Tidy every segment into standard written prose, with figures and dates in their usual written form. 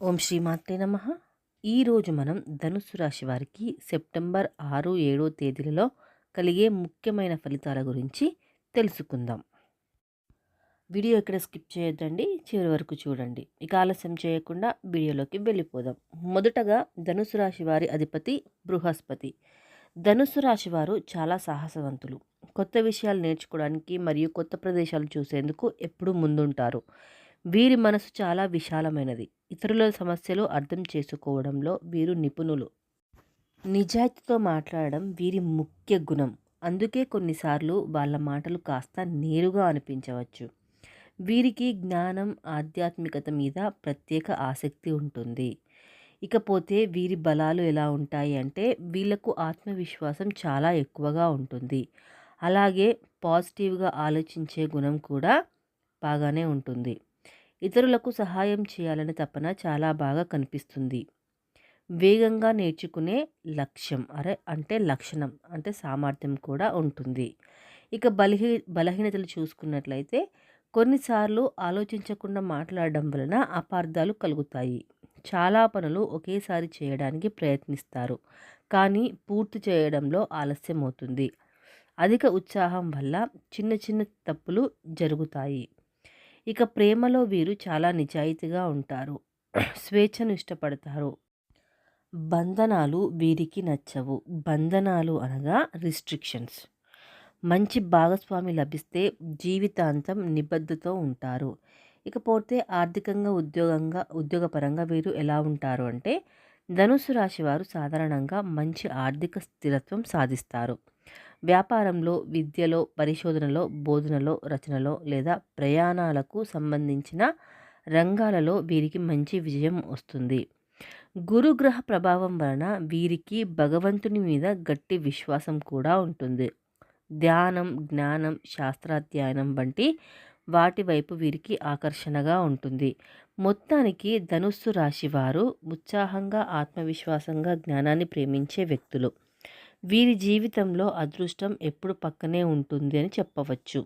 ఓం శ్రీమాత్రే నమః. ఈరోజు మనం ధనుస్సు రాశి వారికి సెప్టెంబర్ 6, 7 తేదీలలో కలిగే ముఖ్యమైన ఫలితాల గురించి తెలుసుకుందాం. వీడియో ఇక్కడ స్కిప్ చేయొద్దండి, చివరి వరకు చూడండి. ఇక ఆలస్యం చేయకుండా వీడియోలోకి వెళ్ళిపోదాం. మొదటగా ధనుసు రాశి వారి అధిపతి బృహస్పతి. ధనుస్సు రాశి వారు చాలా సాహసవంతులు. కొత్త విషయాలు నేర్చుకోవడానికి మరియు కొత్త ప్రదేశాలు చూసేందుకు ఎప్పుడూ ముందుంటారు. వీరి మనసు చాలా విశాలమైనది. ఇతరుల సమస్యలు అర్థం చేసుకోవడంలో వీరు నిపుణులు. నిజాయితీతో మాట్లాడడం వీరి ముఖ్య గుణం. అందుకే కొన్నిసార్లు వాళ్ళ మాటలు కాస్త నేరుగా అనిపించవచ్చు. వీరికి జ్ఞానం, ఆధ్యాత్మికత మీద ప్రత్యేక ఆసక్తి ఉంటుంది. ఇకపోతే వీరి బలాలు ఎలా ఉంటాయి అంటే, వీళ్ళకు ఆత్మవిశ్వాసం చాలా ఎక్కువగా ఉంటుంది. అలాగే పాజిటివ్గా ఆలోచించే గుణం కూడా బాగానే ఉంటుంది. ఇతరులకు సహాయం చేయాలనే తపన చాలా బాగా కనిపిస్తుంది. వేగంగా నేర్చుకునే లక్ష్యం లక్షణం అంటే సామర్థ్యం కూడా ఉంటుంది. ఇక బలహీనతలు చూసుకున్నట్లయితే కొన్నిసార్లు ఆలోచించకుండా మాట్లాడడం వలన అపార్థాలు కలుగుతాయి. చాలా పనులు ఒకేసారి చేయడానికి ప్రయత్నిస్తారు, కానీ పూర్తి చేయడంలో ఆలస్యం అవుతుంది. అధిక ఉత్సాహం వల్ల చిన్న చిన్న తప్పులు జరుగుతాయి. ఇక ప్రేమలో వీరు చాలా నిజాయితీగా ఉంటారు. స్వేచ్ఛను ఇష్టపడతారు. బంధనాలు వీరికి నచ్చవు. బంధనాలు అనగా రిస్ట్రిక్షన్స్. మంచి భాగస్వామి లభిస్తే జీవితాంతం నిబద్ధతో ఉంటారు. ఇకపోతే ఆర్థికంగా, ఉద్యోగపరంగా వీరు ఎలా ఉంటారు అంటే, ధనుసు రాశి వారు సాధారణంగా మంచి ఆర్థిక స్థిరత్వం సాధిస్తారు. వ్యాపారంలో, విద్యలో, పరిశోధనలో, బోధనలో, రచనలో లేదా ప్రయాణాలకు సంబంధించిన రంగాలలో వీరికి మంచి విజయం వస్తుంది. గురుగ్రహ ప్రభావం వలన వీరికి భగవంతుని మీద గట్టి విశ్వాసం కూడా ఉంటుంది. ధ్యానం, జ్ఞానం, శాస్త్రాధ్యయనం వంటి వాటి వైపు వీరికి ఆకర్షణగా ఉంటుంది. మొత్తానికి ధనుస్సు రాశి వారు ఉత్సాహంగా, ఆత్మవిశ్వాసంగా, జ్ఞానాన్ని ప్రేమించే వ్యక్తులు. వీరి జీవితంలో అదృష్టం ఎప్పుడు పక్కనే ఉంటుంది అని చెప్పవచ్చు.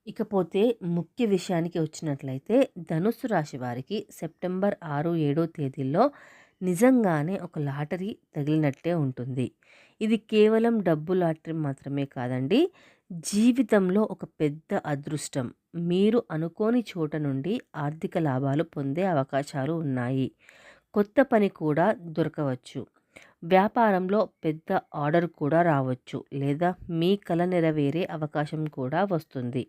ఇకపోతే ముఖ్య విషయానికి వచ్చినట్లయితే, ధనుస్సు రాశి వారికి సెప్టెంబర్ 6, 7 తేదీల్లో నిజంగానే ఒక లాటరీ తగిలినట్టే ఉంటుంది. ఇది కేవలం డబ్బు లాటరీ మాత్రమే కాదండి, జీవితంలో ఒక పెద్ద అదృష్టం. మీరు అనుకోని చోట నుండి ఆర్థిక లాభాలు పొందే అవకాశాలు ఉన్నాయి. కొత్త పని కూడా దొరకవచ్చు. వ్యాపారంలో పెద్ద ఆర్డర్ కూడా రావచ్చు, లేదా మీ కల నెరవేరే అవకాశం కూడా వస్తుంది.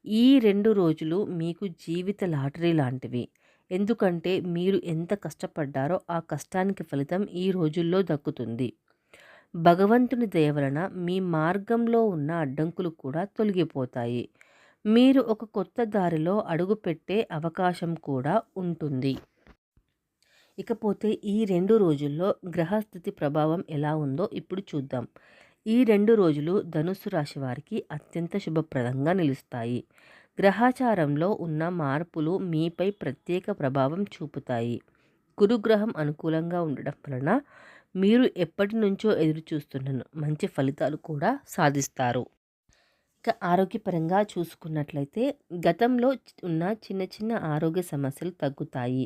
ఈ 2 రోజులు మీకు జీవిత లాటరీ లాంటివి. ఎందుకంటే మీరు ఎంత కష్టపడ్డారో ఆ కష్టానికి ఫలితం ఈ రోజుల్లో దక్కుతుంది. భగవంతుని దయ వలన మీ మార్గంలో ఉన్న అడ్డంకులు కూడా తొలగిపోతాయి. మీరు ఒక కొత్త దారిలో అడుగుపెట్టే అవకాశం కూడా ఉంటుంది. ఇకపోతే ఈ 2 రోజుల్లో గ్రహస్థితి ప్రభావం ఎలా ఉందో ఇప్పుడు చూద్దాం. ఈ 2 రోజులు ధనుస్సు రాశి వారికి అత్యంత శుభప్రదంగా నిలుస్తాయి. గ్రహాచారంలో ఉన్న మార్పులు మీపై ప్రత్యేక ప్రభావం చూపుతాయి. గురుగ్రహం అనుకూలంగా ఉండడం వలన మీరు ఎప్పటి నుంచో ఎదురు చూస్తున్న మంచి ఫలితాలు కూడా సాధిస్తారు. ఇక ఆరోగ్యపరంగా చూసుకున్నట్లయితే, గతంలో ఉన్న చిన్న చిన్న ఆరోగ్య సమస్యలు తగ్గుతాయి.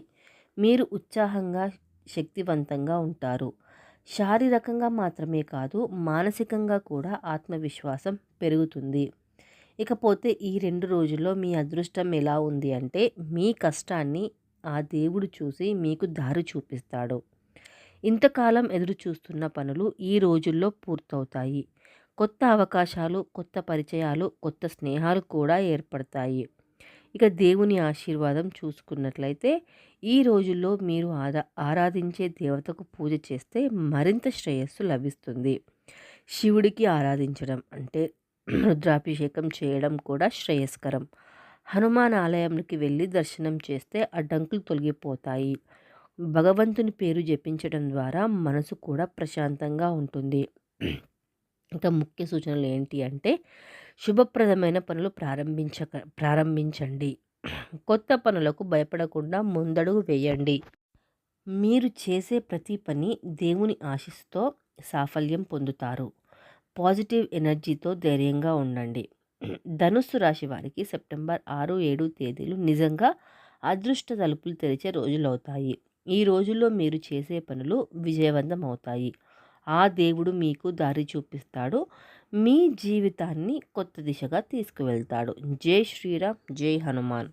మీరు ఉత్సాహంగా, శక్తివంతంగా ఉంటారు. శారీరకంగా మాత్రమే కాదు, మానసికంగా కూడా ఆత్మవిశ్వాసం పెరుగుతుంది. ఇకపోతే ఈ 2 రోజుల్లో మీ అదృష్టం ఎలా ఉంది అంటే, మీ కష్టాన్ని ఆ దేవుడు చూసి మీకు దారి చూపిస్తాడు. ఇంతకాలం ఎదురు చూస్తున్న పనులు ఈ రోజుల్లో పూర్తవుతాయి. కొత్త అవకాశాలు, కొత్త పరిచయాలు, కొత్త స్నేహాలు కూడా ఏర్పడతాయి. ఇక దేవుని ఆశీర్వాదం చూసుకున్నట్లయితే, ఈ రోజుల్లో మీరు ఆరాధించే దేవతకు పూజ చేస్తే మరింత శ్రేయస్సు లభిస్తుంది. శివుడికి ఆరాధించడం అంటే రుద్రాభిషేకం చేయడం కూడా శ్రేయస్కరం. హనుమాన్ ఆలయంకి వెళ్ళి దర్శనం చేస్తే అడ్డంకులు తొలగిపోతాయి. భగవంతుని పేరు జపించడం ద్వారా మనసు కూడా ప్రశాంతంగా ఉంటుంది. ఇంకా ముఖ్య సూచనలు ఏంటి అంటే, శుభప్రదమైన పనులు ప్రారంభించండి. కొత్త పనులకు భయపడకుండా ముందడుగు వేయండి. మీరు చేసే ప్రతి పని దేవుని ఆశీస్సుతో సాఫల్యం పొందుతారు. పాజిటివ్ ఎనర్జీతో ధైర్యంగా ఉండండి. ధనుస్సు రాశి వారికి సెప్టెంబర్ 6, 7 తేదీలు నిజంగా అదృష్ట తలుపులు తెరిచే రోజులవుతాయి. ఈ రోజుల్లో మీరు చేసే పనులు విజయవంతం అవుతాయి. ఆ దేవుడు మీకు దారి చూపిస్తాడు. మీ జీవితాన్ని కొత్త దిశగా తీసుకువెళ్తాడు. జై శ్రీరామ్, జై హనుమాన్.